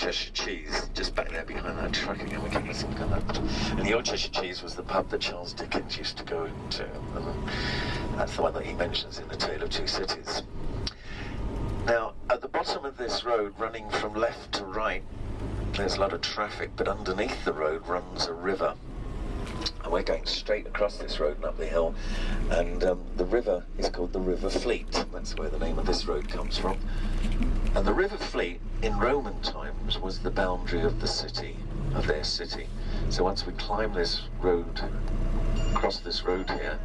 Cheshire Cheese, just back there behind that truck again. We can listen to that. And the Old Cheshire Cheese was the pub that Charles Dickens used to go into. And that's the one that he mentions in The Tale of Two Cities. Now, at the bottom of this road, running from left to right, there's a lot of traffic, but underneath the road runs a river. And we're going straight across this road and up the hill, and the river is called the River Fleet. That's where the name of this road comes from. And the River Fleet in Roman times was the boundary of the city, of their city. So once we climb this road, across this road here,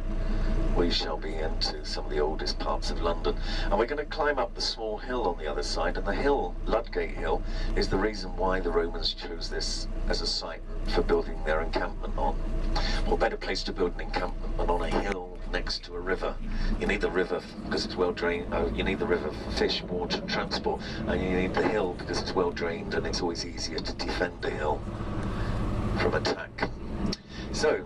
we shall be into some of the oldest parts of London. And we're going to climb up the small hill on the other side, and the hill, Ludgate Hill, is the reason why the Romans chose this as a site for building their encampment on. What better place to build an encampment than on a hill next to a river? You need the river because it's well drained, you need the river for fish, water and transport, and you need the hill because it's well drained and it's always easier to defend a hill from attack. So,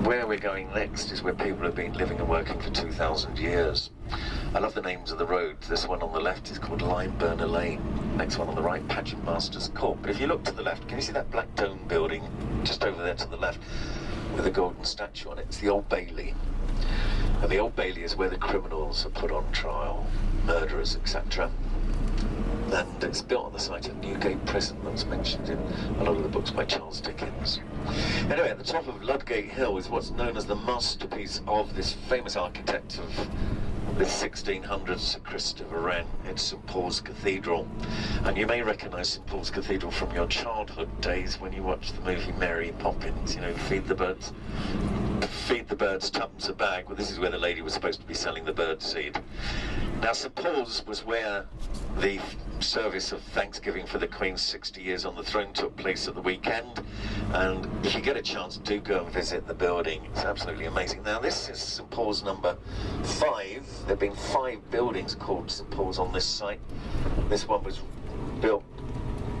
where we're going next is where people have been living and working for 2,000 years. I love the names of the roads. This one on the left is called Limeburner Lane. Next one on the right, Pageant Masters Court. But if you look to the left, can you see that black dome building just over there to the left with a golden statue on it? It's the Old Bailey. And the Old Bailey is where the criminals are put on trial, murderers, etc. And it's built on the site of Newgate Prison that was mentioned in a lot of the books by Charles Dickens. Anyway, at the top of Ludgate Hill is what's known as the masterpiece of this famous architect of the 1600s, Sir Christopher Wren. It's St Paul's Cathedral. And you may recognise St Paul's Cathedral from your childhood days when you watched the movie Mary Poppins, you know, feed the birds, tuppence a bag. Well, this is where the lady was supposed to be selling the bird seed. Now, St Paul's was where the service of Thanksgiving for the Queen's 60 years on the throne took place at the weekend, and if you get a chance, do go and visit the building. It's absolutely amazing. Now, this is St Paul's number 5. There have been 5 buildings called St Paul's on this site. This one was built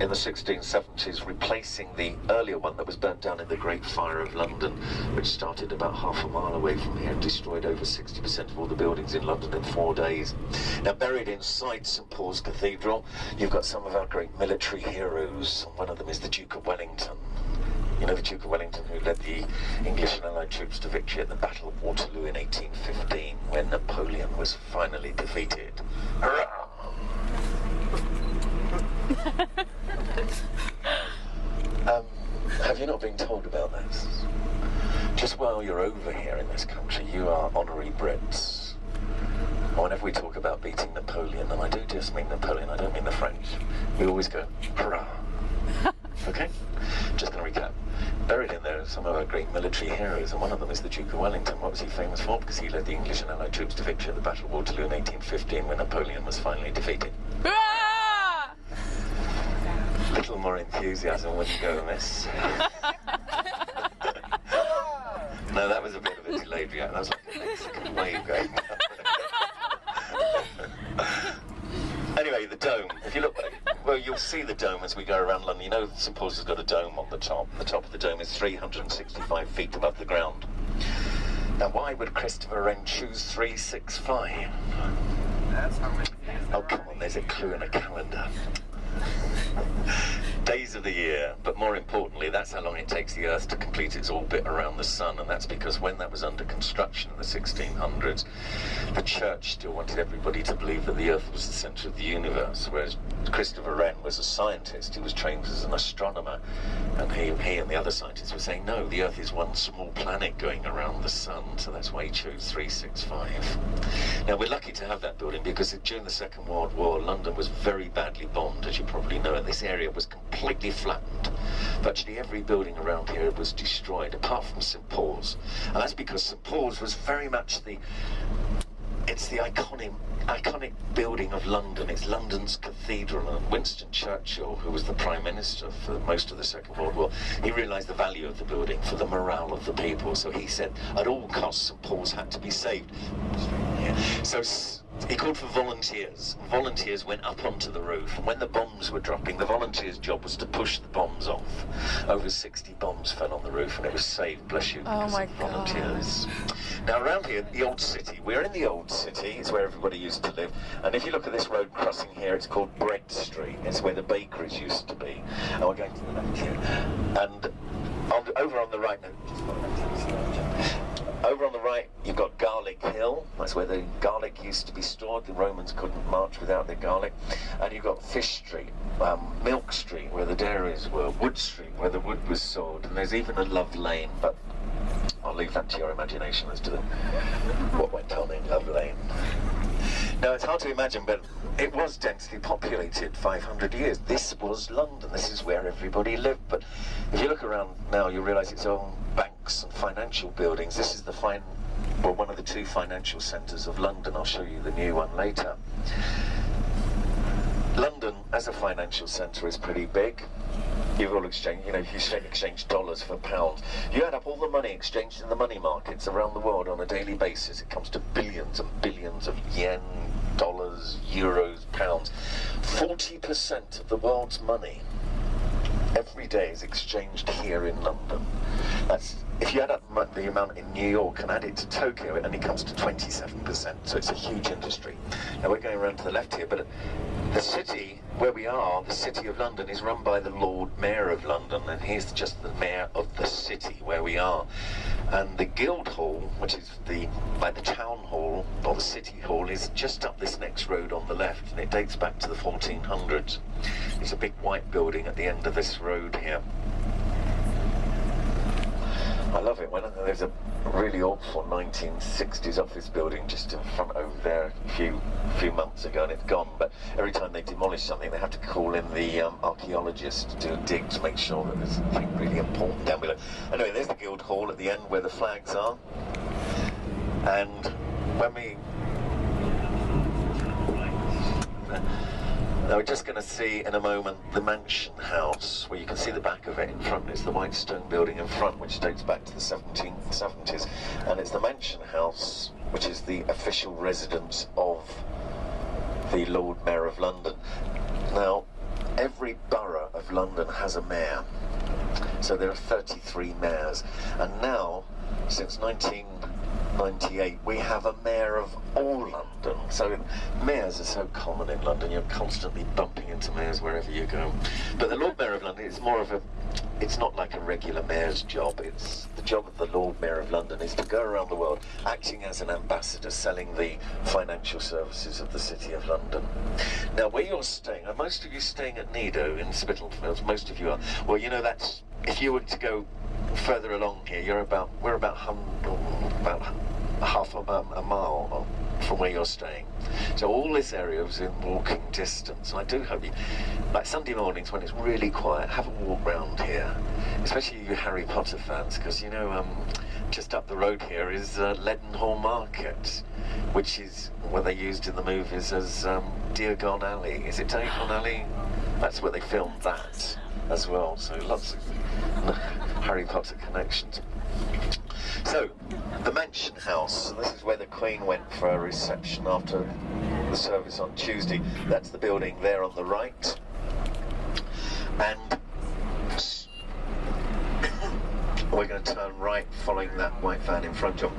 in the 1670s, replacing the earlier one that was burnt down in the Great Fire of London, which started about half a mile away from here and destroyed over 60% of all the buildings in London in 4 days. Now, buried inside St Paul's Cathedral, you've got some of our great military heroes. One of them is the Duke of Wellington. You know, the Duke of Wellington, who led the English and Allied troops to victory at the Battle of Waterloo in 1815, when Napoleon was finally defeated. Hurrah! Have you not been told about this? Just while you're over here in this country, you are honorary Brits. Whenever we talk about beating Napoleon, and I do just mean Napoleon, I don't mean the French, we always go, hurrah. Okay? Just going to recap. Buried in there are some of our great military heroes, and one of them is the Duke of Wellington. What was he famous for? Because he led the English and Allied troops to victory at the Battle of Waterloo in 1815, when Napoleon was finally defeated. Little more enthusiasm wouldn't go amiss. No, that was a bit of a delayed reaction. That was like a Mexican wave going. Anyway, the dome. If you look, well, you'll see the dome as we go around London. You know, St Paul's has got a dome on the top. The top of the dome is 365 feet above the ground. Now, why would Christopher Wren choose 365? That's how many. Oh, come on, there's a clue in a calendar. Days of the year, but more importantly, that's how long it takes the Earth to complete its orbit around the Sun, and that's because when that was under construction in the 1600s, the Church still wanted everybody to believe that the Earth was the centre of the universe, whereas Christopher Wren was a scientist. He was trained as an astronomer, and he and the other scientists were saying, no, the Earth is one small planet going around the Sun, so that's why he chose 365. Now, we're lucky to have that building because during the Second World War, London was very badly bombed, as you probably know, and this area was completely flattened. Virtually every building around here was destroyed, apart from St Paul's. And that's because St Paul's was very much the iconic building of London. It's London's cathedral, and Winston Churchill, who was the Prime Minister for most of the Second World War, he realised the value of the building for the morale of the people. So he said, at all costs, St Paul's had to be saved. So he called for volunteers. Volunteers went up onto the roof, and when the bombs were dropping, the volunteers' job was to push the bombs off. Over 60 bombs fell on the roof, and it was saved, bless you, because my of volunteers. Now, around here, the Old City. We're in the Old City. It's where everybody used to live. And if you look at this road crossing here, it's called Bread Street. It's where the bakeries used to be. And we're going to the left here. And over on the right, no, over on the right, you've got Garlic Hill. That's where the garlic used to be stored. The Romans couldn't march without their garlic. And you've got Fish Street, Milk Street, where the dairies were, Wood Street, where the wood was sold. And there's even a Love Lane, but I'll leave that to your imagination as to what went on in Love Lane. Now, it's hard to imagine, but it was densely populated 500 years. This was London. This is where everybody lived. But if you look around now, you realise it's all banks and financial buildings. This is one of the two financial centres of London. I'll show you the new one later. London, as a financial centre, is pretty big. You've all exchanged, if you exchange dollars for pounds, you add up all the money exchanged in the money markets around the world on a daily basis. It comes to billions and billions of yen, dollars, euros, pounds. 40% of the world's money every day is exchanged here in London. That's, if you add up the amount in New York and add it to Tokyo, it only comes to 27%, so it's a huge industry. Now we're going around to the left here, but the city where we are, the City of London, is run by the Lord Mayor of London, and he's just the mayor of the city where we are. And the Guildhall, which is like the town hall, or the city hall, is just up this next road on the left, and it dates back to the 1400s. It's a big white building at the end of this road here. I love it when there's a really awful 1960s office building just in front over there a few months ago, and it's gone. But every time they demolish something, they have to call in the archaeologists to do a dig to make sure that there's something really important down below. Anyway, there's the Guildhall at the end where the flags are. And when we... Now we're just going to see in a moment the Mansion House, where you can see the back of it in front. It's the white stone building in front, which dates back to the 1770s. And it's the Mansion House, which is the official residence of the Lord Mayor of London. Now, every borough of London has a mayor. So there are 33 mayors. And now, since 1998, we have a mayor of all London. So mayors are so common in London, you're constantly bumping into mayors wherever you go. But the Lord Mayor of London is more of it's not like a regular mayor's job. It's the job of the Lord Mayor of London is to go around the world acting as an ambassador, selling the financial services of the City of London. Now, where you're staying, are most of you staying at Nido in Spitalfields? Most of you are. Well, that's, if you were to go further along here, we're about half a mile from where you're staying. So all this area is in walking distance. And I do hope you, like Sunday mornings when it's really quiet, have a walk round here, especially you Harry Potter fans, because just up the road here is Leadenhall Market, which is what they used in the movies as Diagon Alley. Is it Diagon Alley? That's where they filmed that as well. So lots of Harry Potter connections. So, the Mansion House, this is where the Queen went for a reception after the service on Tuesday. That's the building there on the right. And we're going to turn right following that white van in front of.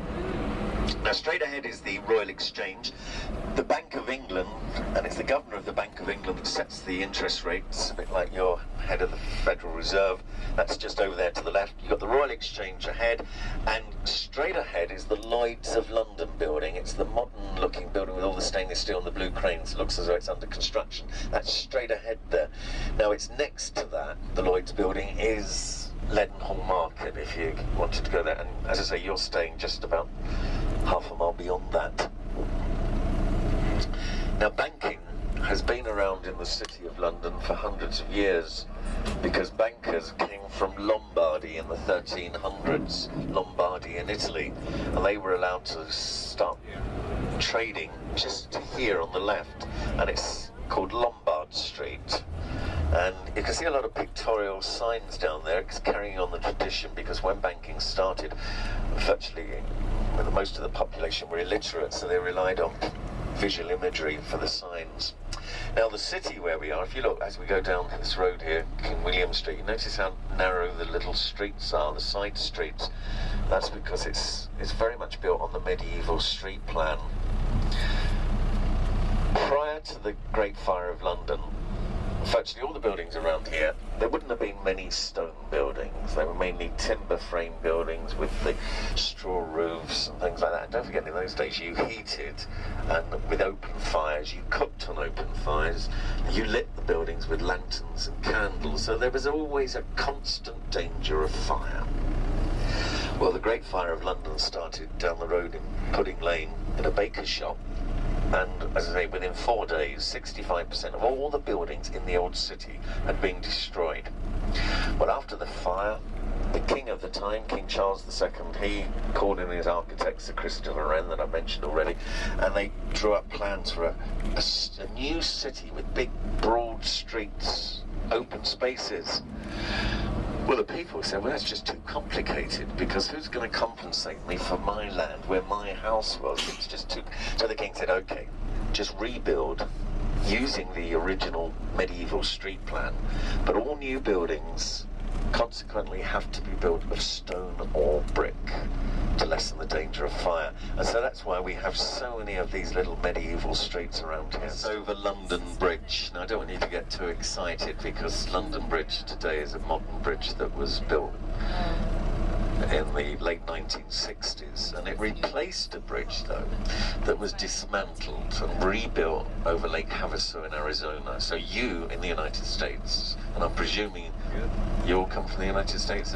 Now, straight ahead is the Royal Exchange, the Bank of England, and it's the Governor of the Bank of England that sets the interest rates, a bit like your head of the Federal Reserve. That's just over there to the left. You've got the Royal Exchange ahead, and straight ahead is the Lloyd's of London building. It's the modern-looking building with all the stainless steel and the blue cranes. It looks as though it's under construction. That's straight ahead there. Now, it's next to that, the Lloyd's building, is Leadenhall Market, if you wanted to go there. And as I say, you're staying just about half a mile beyond that. Now, banking has been around in the City of London for hundreds of years because bankers came from Lombardy in the 1300s, Lombardy in Italy, and they were allowed to start trading just here on the left, and it's called Lombard Street. And you can see a lot of pictorial signs down there. It's carrying on the tradition because when banking started, virtually most of the population were illiterate, so they relied on visual imagery for the signs. Now the city where we are, if you look as we go down this road here, King William Street, you notice how narrow the little streets are, the side streets. That's because it's very much built on the medieval street plan. Prior to the Great Fire of London, virtually all the buildings around here, there wouldn't have been many stone buildings. They were mainly timber frame buildings with the straw roofs and things like that. And don't forget, in those days you heated, and with open fires, you cooked on open fires, you lit the buildings with lanterns and candles, so there was always a constant danger of fire. Well, the Great Fire of London started down the road in Pudding Lane in a baker's shop. And, as I say, within 4 days, 65% of all the buildings in the old city had been destroyed. Well, after the fire, the king of the time, King Charles II, he called in his architect, Sir Christopher Wren, that I mentioned already, and they drew up plans for a new city with big, broad streets, open spaces. Well, the people said, well, that's just too complicated, because who's going to compensate me for my land where my house was? It's just too... So the king said, okay, just rebuild using the original medieval street plan, but all new buildings consequently have to be built of stone or brick to lessen the danger of fire. And so that's why we have so many of these little medieval streets around here. It's over London Bridge. Now, I don't want you to get too excited, because London Bridge today is a modern bridge that was built in the late 1960s, and it replaced a bridge, though, that was dismantled and rebuilt over Lake Havasu in Arizona. So you, in the United States, and I'm presuming you all come from the United States,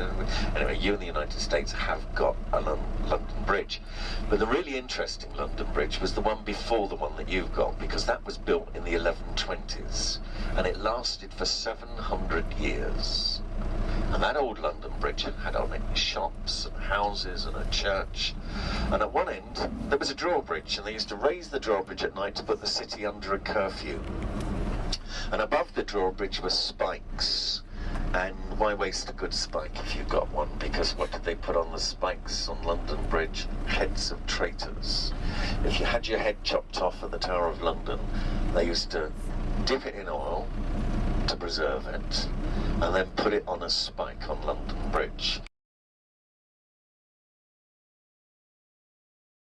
anyway, you in the United States have got a London Bridge. But the really interesting London Bridge was the one before the one that you've got, because that was built in the 1120s, and it lasted for 700 years. And that old London Bridge had on it shops and houses and a church. And at one end, there was a drawbridge, and they used to raise the drawbridge at night to put the city under a curfew. And above the drawbridge were spikes. And why waste a good spike if you've got one? Because what did they put on the spikes on London Bridge? Heads of traitors. If you had your head chopped off at the Tower of London, they used to dip it in oil to preserve it, and then put it on a spike on London Bridge.